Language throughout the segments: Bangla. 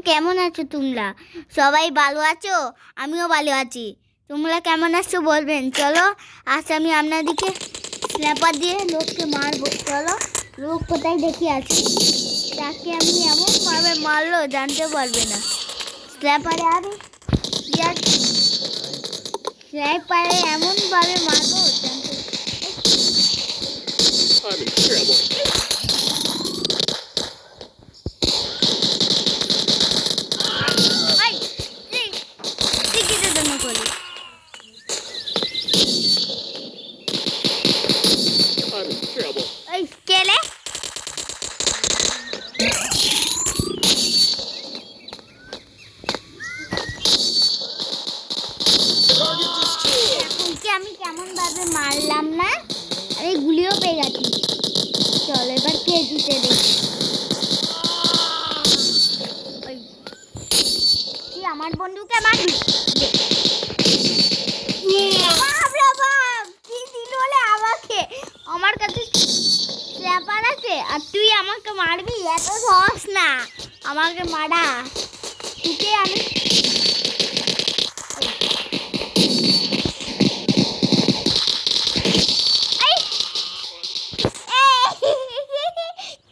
কেমন আছো তোমরা? সবাই ভালো আছো? আমিও ভালো আছি। তোমরা কেমন আছো বলবেন। চলো আজ আমি আপনাদেরকে স্ন্যাপার দিয়ে লোককে মারবো। চলো লোক কোথায় দেখে আছি, তাকে আমি এমনভাবে মারলো জানতে পারবে না। স্ন্যাপারে আমি স্ন্যাপারে এমনভাবে মারবো জানতে কেলে আমি কেমন ভাবে মারলাম না, আরে গুলিও পেয়ে গেছি। চলো এবার কে জিতে দেখি। তুই আমার বন্ধুকে মারবি? কি দিল বলে আমাকে, আমার কাছে স্ন্যাপার আছে আর তুই আমাকে মারবি? এত সহজ না আমাকে মারা। তুকে আমি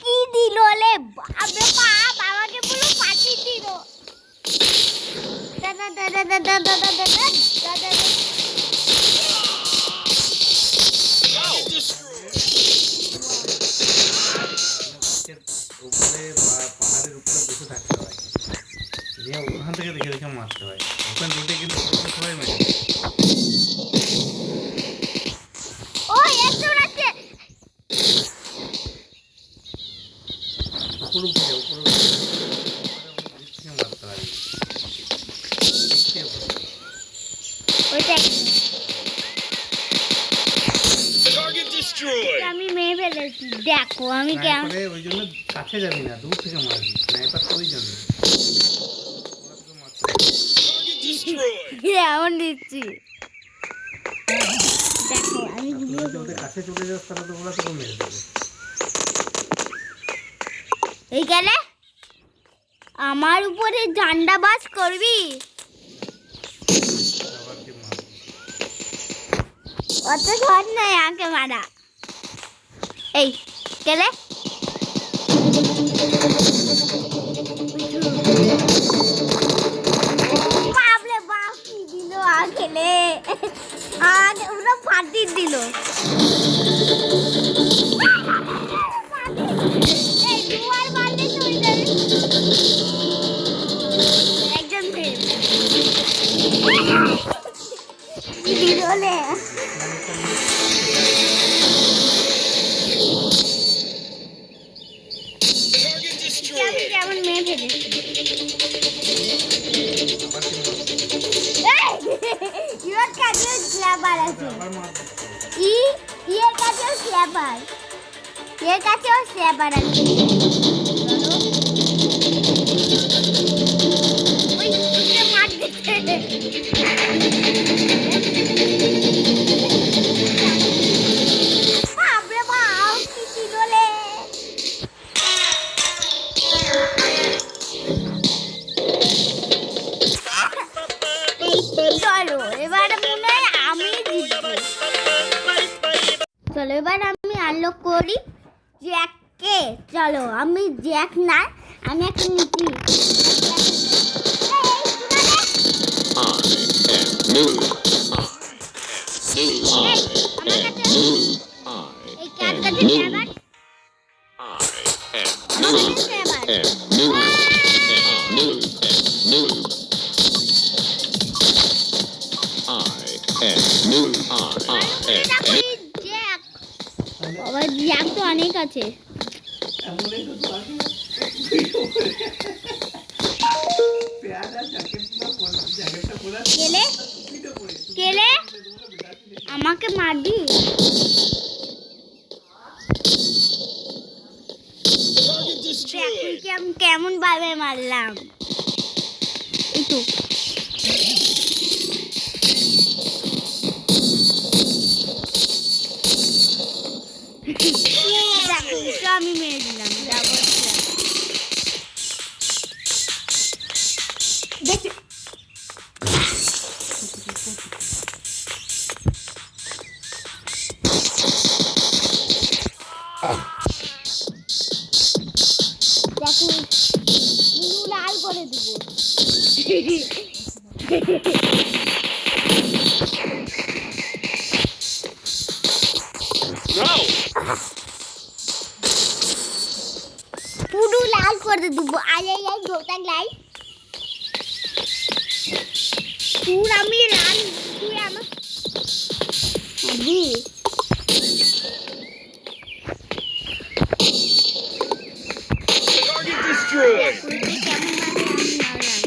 কি দিল লে বাপরে বাপ, আমাকে পুরো ফাটি দিল। দাদা দাদা দাদা দাদা দাদা দাদা উপরে পাহাড়ের উপরে বসে থাকতে হয়, দিয়ে ওখান থেকে দেখে দেখে মারতে হয়। ওখান রুটে কিন্তু সবাই মেরে উপরে উঠে উপরে মারতে হয়। আমি মেরে ফেলেছি। দেখো আমি কেমন, ওই জন্য কাছে যাবি না, দূর থেকে মারবি। স্নাইপার তো ওই জন্য এমন দিচ্ছি। দেখো আমি ওদের কাছে চলে যাস, তারা তো ওরা তোকে মেরে দেবে। এই গেলে আমার উপরে ঝান্ডাবাজ করবি? অত সহজ নয় আঁকে মারা। এই গেলে বাপরে বাপ কি দিল আঁকেলে, আগে পুরো ফাটি দিল। এই দুবার মারলে তো হয়ে যাবে। একজন ফেল কি দিল লে। আমি কেমন মেয়ে ফেলেছি। ইওর কাছেও স্ল্যাপার আছে, ইয়ের কাছেও স্ল্যাপার, এর কাছেও স্ল্যাপার আছে। ওই মার দিচ্ছে। বাপরে বাপ কি ছিল লে। চলো এবার মনে হয় আমি জিতবো। চলো এবার আমি আনলক করি জ্যাককে। চলো আমি জ্যাক না, আমি একটা নিচ্ছি। এই কার কাছে স্ন্যাপার? জ্যাক তো অনেক আছে। কেলে আমাকে মারবি? কেমন ভাবে মারলাম এই তো। আমি মেরে দিলাম। দেখছি দেখো মুলু লাল করে দেবো। পুরো লাল করে দেবো। আই আই আই গোটা লাই পুরো আমি লাল তুই আমার আবু Target destroyed. পুরোটা কেমন ভাবে আমি মারলাম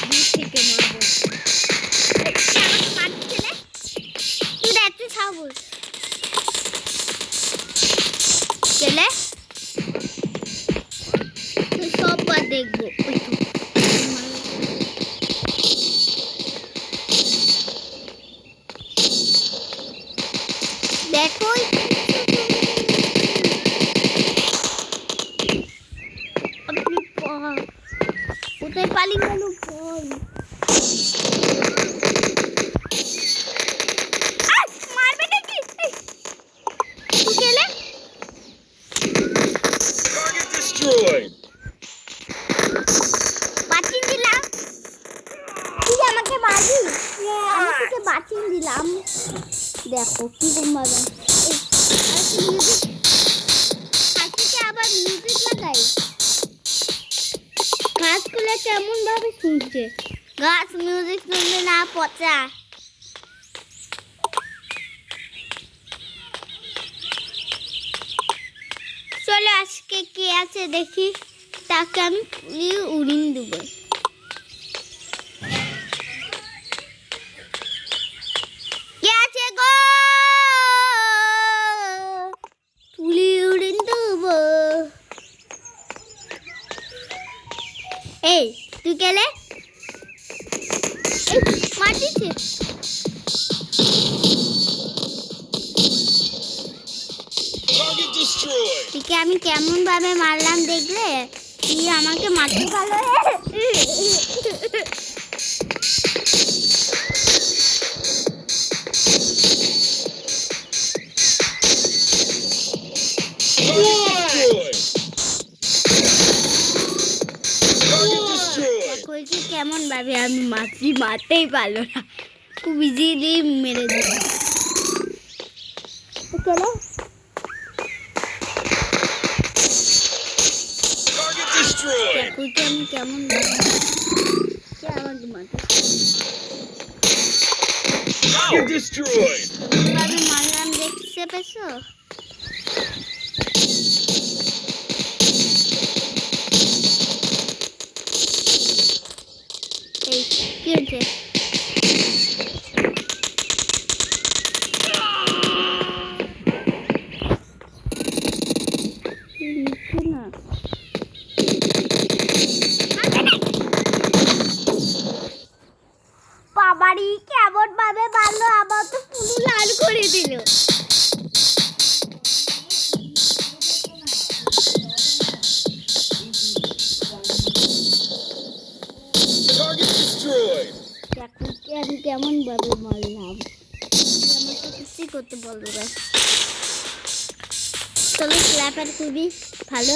দূর থেকে মারবো। আমাকে মারছে না তুই দেখতে সাবুর চলে তুই সববার দেখবো ওই তো দেখো আপনি কোথায় পালিয়ে গেল বল মারবে নাকি তুই গেলে Target destroyed. বাঁচিয়ে দিলাম তুই আমাকে মারবি আমি তোকে বাঁচিয়ে দিলাম দেখো কি মারলাম আবার মিউজিক লাগাই গাছগুলো কেমন ভাবে শুনছে গাছ মিউজিক শুনলে না পচা চলো আজকে কে আছে দেখি তাকে আমি পুলিয়ে উড়িন দেবো কে আছে গো পুলি উড়িন দেবো এই তুই গেলে মাটিছে Target destroyed. তুকে আমি কেমন ভাবে মারলাম দেখলে তুই আমাকে মারতে ভালো Target destroyed. বলছি কেমন ভাবে আমি মারতেই পারলো না খুব ইজিলি মেরে দিল চলো Target destroyed. বলছি আমি কেমন ভাবে আমাকে মারতে Target destroyed. কেমন ভাবে মারলাম দেখতে পেছো এই কি হচ্ছে না বাবারি কেমন ভাবে মারলো আবার তো পুরো লাল করে দিল Target destroyed. দেখো আমি কেমন ভাবে মারলাম আমাকে কিছুই করতে বলবো না চলো স্ল্যাপার খুবই ভালো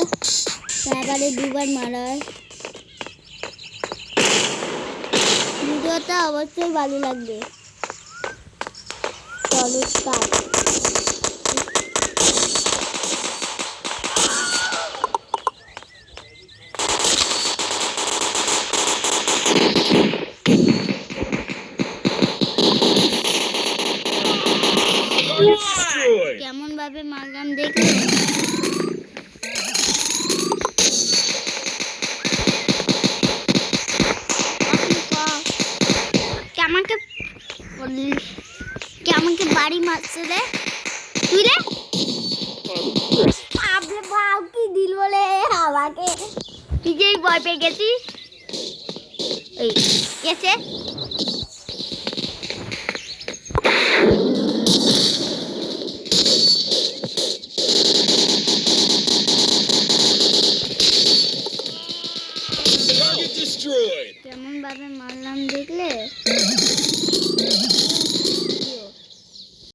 স্ল্যাপারে দুবার মারা হয় ভিডিওটা অবশ্যই ভালো লাগবে চলো স্টার্ট Target destroyed. কেমন ভাবে মারলাম দেখলে আমাকে আমাকে বাড়ি মারছে রে তুই রে বাপরে বাপ কি দিল বলে আমাকে নিজেই ভয় পেয়ে গেছি এই গেছে Target destroyed. destroyed. কেমন ভাবে মারলাম দেখলে?